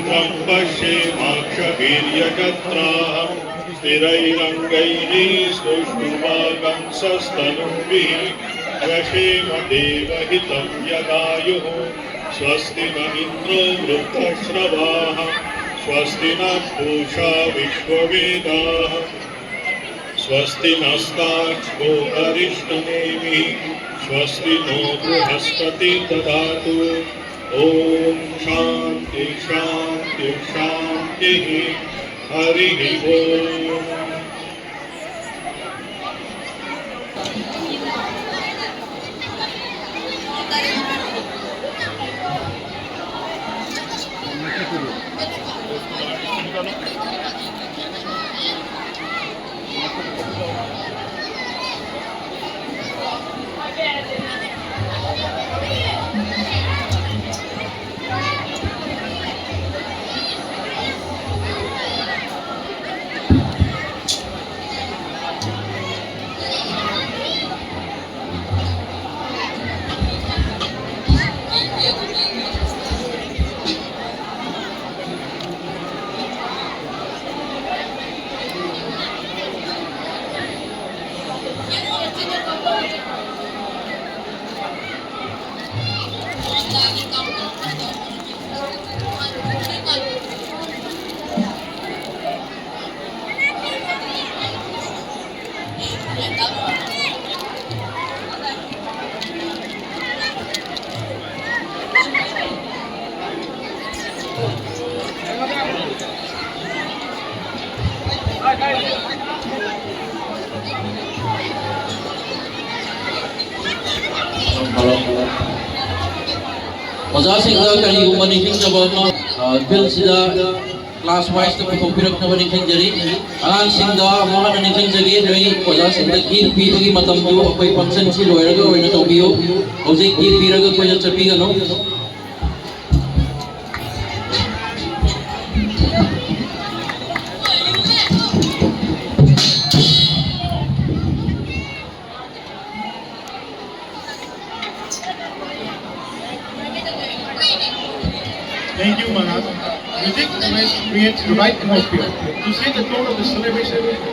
पश्येमाक्षवीर्यकत्राः स्थिरैरङ्गैः स्तुष्टुवागंसस्तनुभिः व्यशेम देवहितं यदायुः स्वस्ति न इन्द्रो वृद्धश्रवाः स्वस्ति नः पूषा विश्ववेदाः स्वस्ति नस्तार्क्ष्यो अरिष्टनेमिः स्वस्ति नो बृहस्पति ददातु। ओम शांति शांति शांति हरि ओम। Ojasinga karigumba ningkingjaba bill sida class wise to puthokpiraknaba ningkingjari angangsingda amahana ningkingjagi noi ojasinga gir pibagi matamdu akoi function si loiraga oina tawbiyo hojik gir piraga koina chapigano. Thank you, Manas. Music creates the right atmosphere to set the tone of the celebration.